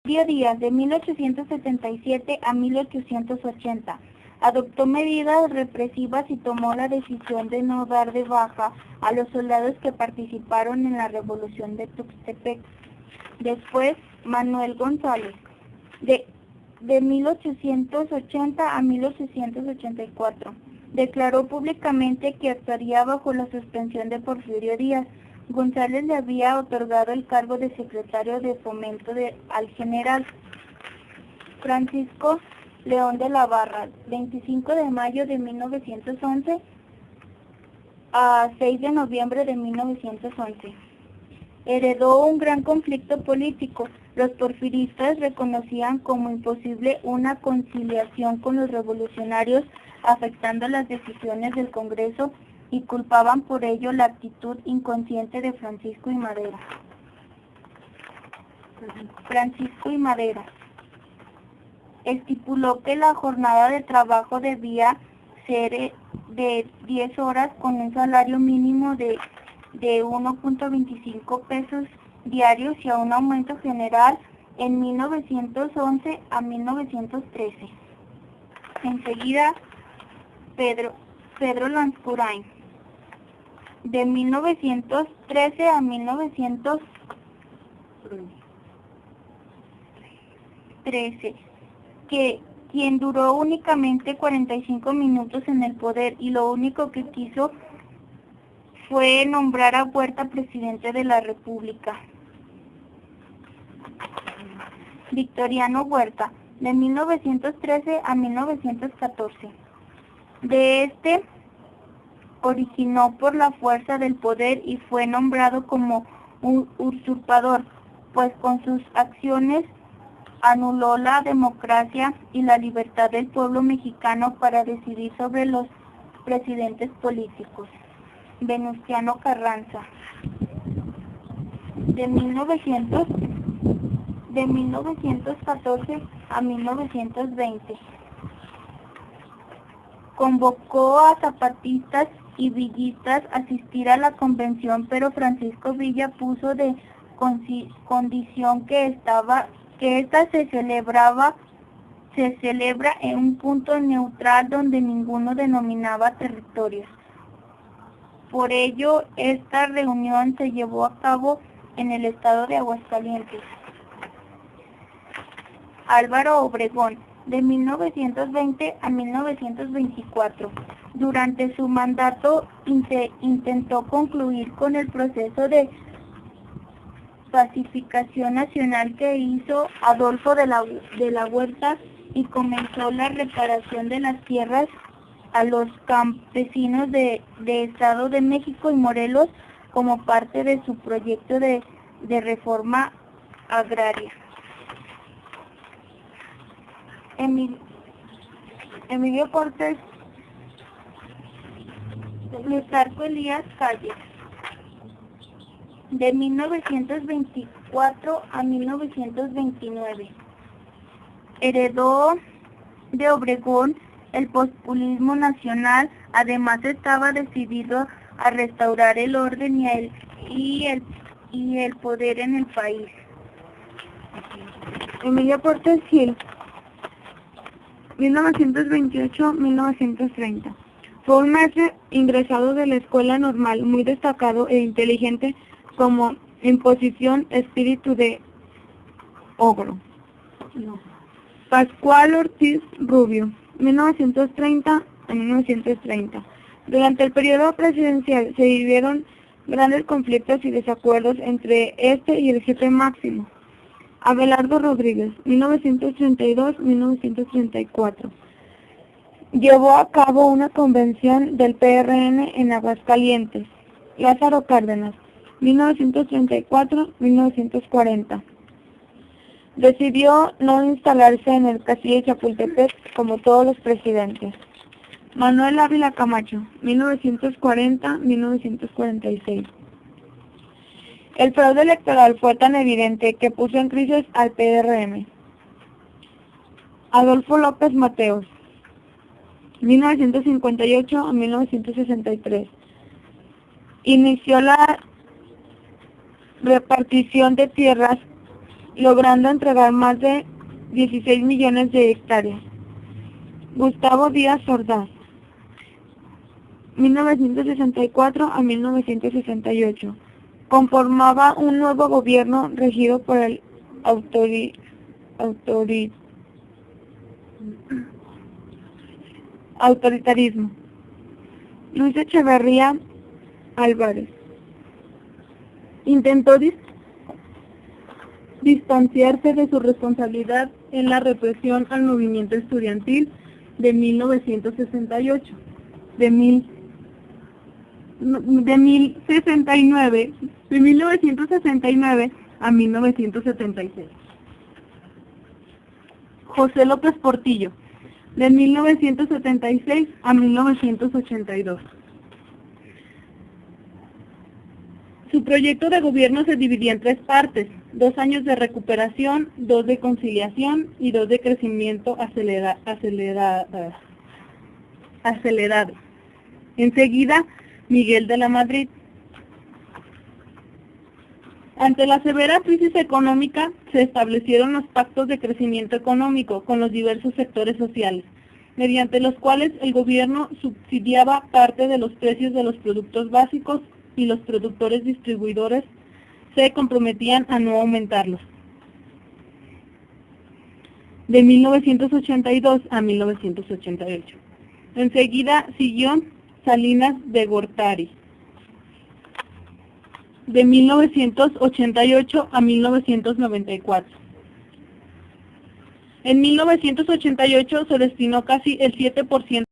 Porfirio Díaz, de 1877 a 1880, adoptó medidas represivas y tomó la decisión de no dar de baja a los soldados que participaron en la Revolución de Tuxtepec. Después, Manuel González, de 1880 a 1884, declaró públicamente que actuaría bajo la suspensión de Porfirio Díaz. González le había otorgado el cargo de secretario de Fomento al general Francisco León de la Barra, 25 de mayo de 1911 a 6 de noviembre de 1911. Heredó un gran conflicto político. Los porfiristas reconocían como imposible una conciliación con los revolucionarios, afectando las decisiones del Congreso, y culpaban por ello la actitud inconsciente de Francisco I. Madero. Estipuló que la jornada de trabajo debía ser de 10 horas con un salario mínimo de 1.25 pesos diarios y a un aumento general en 1911 a 1913. Enseguida, Pedro Lanscurain, de 1913 a 1913, quien duró únicamente 45 minutos en el poder y lo único que quiso fue nombrar a Huerta presidente de la República. Victoriano Huerta, de 1913 a 1914. De este originó por la fuerza del poder y fue nombrado como un usurpador, pues con sus acciones anuló la democracia y la libertad del pueblo mexicano para decidir sobre los presidentes políticos. Venustiano Carranza, de 1914 a 1920. Convocó a zapatistas y villistas a asistir a la convención, pero Francisco Villa puso de condición que esta se celebra en un punto neutral donde ninguno denominaba territorios. Por ello, esta reunión se llevó a cabo en el estado de Aguascalientes. Álvaro Obregón, de 1920 a 1924. Durante su mandato intentó concluir con el proceso de pacificación nacional que hizo Adolfo de la Huerta y comenzó la reparación de las tierras a los campesinos de Estado de México y Morelos como parte de su proyecto de reforma agraria. Emilio Portes, Plutarco Elías Calles, de 1924 a 1929. Heredó de Obregón el populismo nacional, además estaba decidido a restaurar el orden y el poder en el país. Emilio Portes Gil, 1928-1930. Fue un maestro ingresado de la escuela normal, muy destacado e inteligente, como imposición espíritu de ogro. Pascual Ortiz Rubio, 1930 a 1930. Durante el periodo presidencial se vivieron grandes conflictos y desacuerdos entre este y el jefe máximo, Abelardo Rodríguez, 1932-1934. Llevó a cabo una convención del PRN en Aguascalientes. Lázaro Cárdenas, 1934-1940. Decidió no instalarse en el castillo de Chapultepec como todos los presidentes. Manuel Ávila Camacho, 1940-1946. El fraude electoral fue tan evidente que puso en crisis al PRM. Adolfo López Mateos, 1958 a 1963. Inició la repartición de tierras logrando entregar más de 16 millones de hectáreas. Gustavo Díaz Ordaz, 1964 a 1968. Conformaba un nuevo gobierno regido por el autoritarismo. Luis Echeverría Álvarez intentó distanciarse de su responsabilidad en la represión al movimiento estudiantil de 1968, de 1969 a 1976. José López Portillo, de 1976 a 1982. Su proyecto de gobierno se dividía en 3 partes: 2 años de recuperación, 2 de conciliación y 2 de crecimiento acelerado. Enseguida, Miguel de la Madrid. Ante la severa crisis económica, se establecieron los pactos de crecimiento económico con los diversos sectores sociales, mediante los cuales el gobierno subsidiaba parte de los precios de los productos básicos y los productores distribuidores se comprometían a no aumentarlos. De 1982 a 1988. Enseguida siguió Salinas de Gortari. De 1988 a 1994. En 1988 se destinó casi el 7%